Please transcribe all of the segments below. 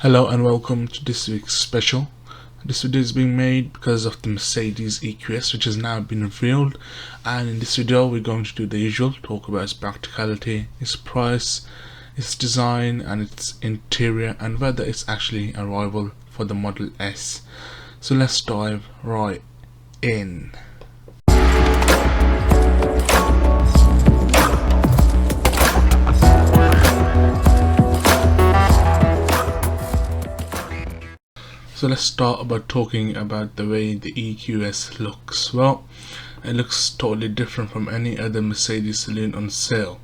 Hello and welcome to this week's special. This video is being made because of the Mercedes EQS, which has now been revealed, and in this video we're going to do the usual, talk about its practicality, its price, its design and its interior, and whether it's actually a rival for the Model S. So let's dive right in. So let's start by talking about the way the EQS looks. Well, it looks totally different from any other Mercedes saloon on sale.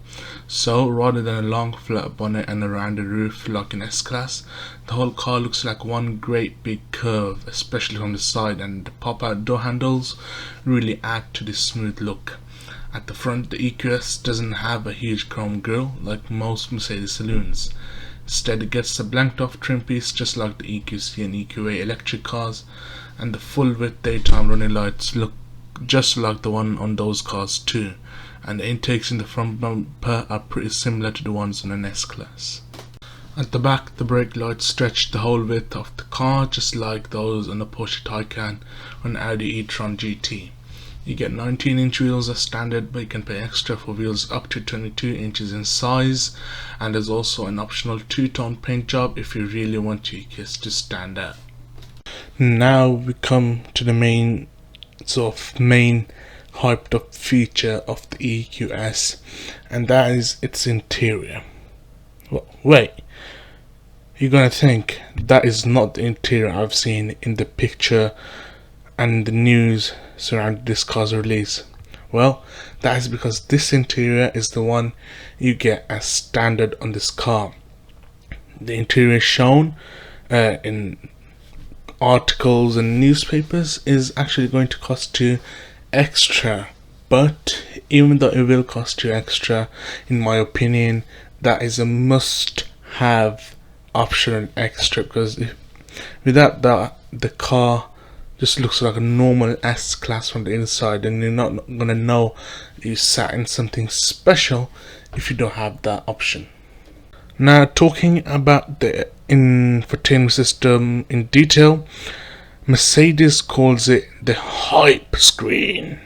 So rather than a long flat bonnet and a rounded roof like an S-Class, the whole car looks like one great big curve, especially from the side, and the pop-out door handles really add to this smooth look. At the front, the EQS doesn't have a huge chrome grille like most Mercedes saloons. Instead, it gets a blanked off trim piece just like the EQC and EQA electric cars, and the full width daytime running lights look just like the one on those cars too, and the intakes in the front bumper are pretty similar to the ones on an S-Class. At the back, the brake lights stretch the whole width of the car just like those on the Porsche Taycan or an Audi e-tron GT. You get 19-inch wheels as standard, but you can pay extra for wheels up to 22 inches in size, and there's also an optional two-tone paint job if you really want your EQS to stand out. Now we come to the main hyped up feature of the EQS, and that is its interior. Wait, you're gonna think that is not the interior I've seen in the picture and the news surrounding this car's release. Well, that is because this interior is the one you get as standard on this car. The interior shown in articles and newspapers is actually going to cost you extra, but even though it will cost you extra, in my opinion, that is a must-have option and extra, because without that, the car just looks like a normal S-Class from the inside, and you're not gonna know you sat in something special if you don't have that option. Now, talking about the infotainment system in detail, Mercedes calls it the hype screen.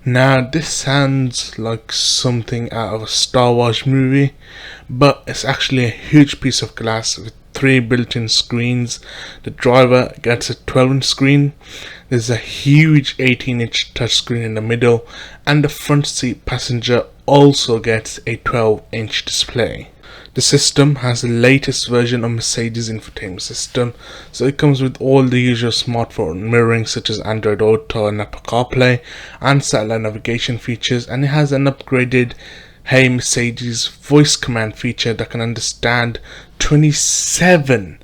Now, this sounds like something out of a Star Wars movie, but it's actually a huge piece of glass with 3 built-in screens. The driver gets a 12-inch screen. There's a huge 18-inch touchscreen in the middle, and the front seat passenger also gets a 12-inch display. The system has the latest version of Mercedes infotainment system, so it comes with all the usual smartphone mirroring such as Android Auto and Apple CarPlay and satellite navigation features, and it has an upgraded Hey Mercedes voice command feature that can understand 27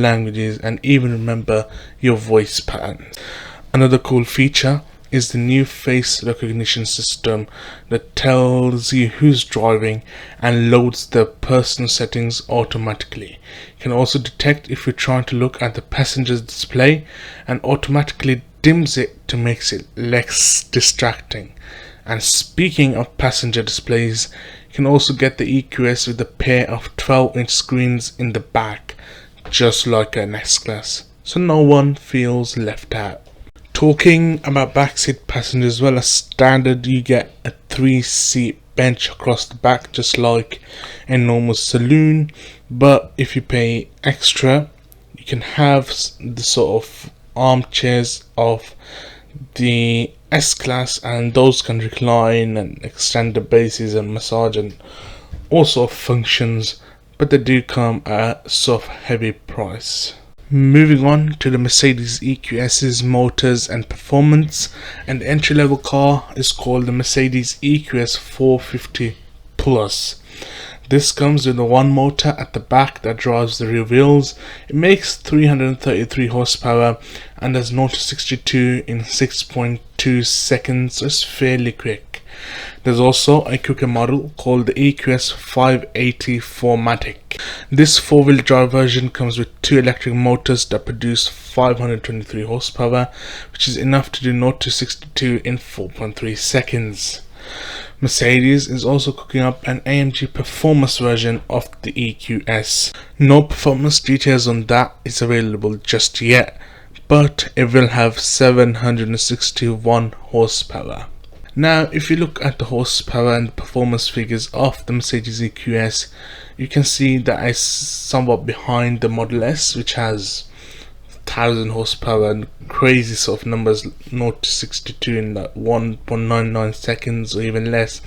languages and even remember your voice pattern. Another cool feature is the new face recognition system that tells you who's driving and loads the personal settings automatically. It can also detect if you're trying to look at the passenger's display and automatically dims it to make it less distracting. And speaking of passenger displays, you can also get the EQS with a pair of 12-inch screens in the back, just like an S-Class, so no one feels left out. Talking about backseat passengers, as well as standard, you get a 3-seat bench across the back, just like a normal saloon, but if you pay extra, you can have the sort of armchairs of the S-Class, and those can recline and extend the bases and massage and all sort of functions, but they do come at a sort of heavy price. Moving on to the Mercedes EQS's motors and performance, and the entry-level car is called the Mercedes EQS 450 Plus. This comes with a 1 motor at the back that drives the rear wheels. It makes 333 horsepower and does 0 to 62 in 6.2 seconds, so it's fairly quick. There's also a quicker model called the EQS 580 4MATIC. This 4-wheel drive version comes with 2 electric motors that produce 523 horsepower, which is enough to do 0 to 62 in 4.3 seconds. Mercedes is also cooking up an AMG performance version of the EQS. No performance details on that is available just yet, but it will have 761 horsepower. Now, if you look at the horsepower and performance figures of the Mercedes EQS, you can see that it's somewhat behind the Model S, which has 1000 horsepower and crazy sort of numbers, 0 to 62 in like 1.99 seconds or even less.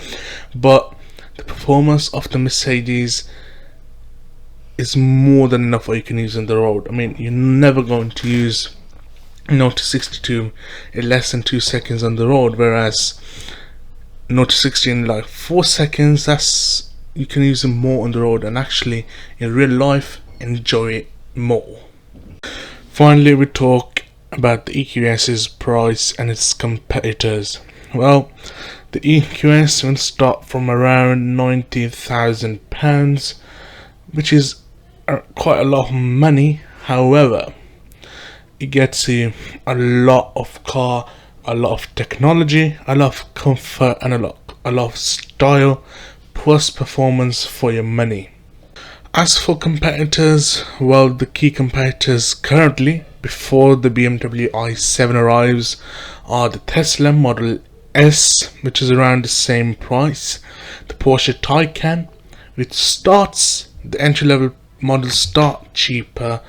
But the performance of the Mercedes is more than enough what you can use on the road. I mean, you're never going to use 0 to 62 in less than 2 seconds on the road, whereas 0 to 60 in like 4 seconds, that's, you can use them more on the road and actually in real life enjoy it more. Finally, we talk about the EQS's price and its competitors. Well, the EQS will start from around £90,000, which is quite a lot of money. However, it gets you a lot of car, a lot of technology, a lot of comfort, and a lot of style, plus performance for your money. As for competitors, well, the key competitors currently, before the BMW i7 arrives, are the Tesla Model S, which is around the same price, the Porsche Taycan, which starts, the entry-level models start cheaper,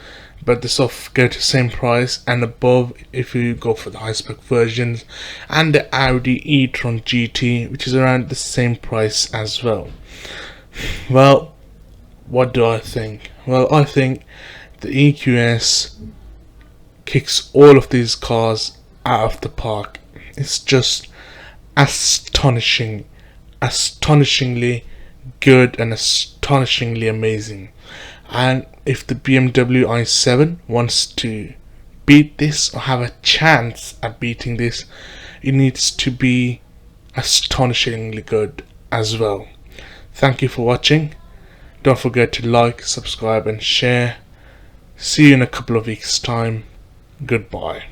but they sort of go to the same price and above if you go for the high-spec versions, and the Audi e-tron GT, which is around the same price as well. Well, what do I think? Well, I think the EQS kicks all of these cars out of the park. It's just astonishingly good and astonishingly amazing. And if the BMW i7 wants to beat this or have a chance at beating this, it needs to be astonishingly good as well. Thank you for watching. Don't forget to like, subscribe and share. See you in a couple of weeks' time. Goodbye.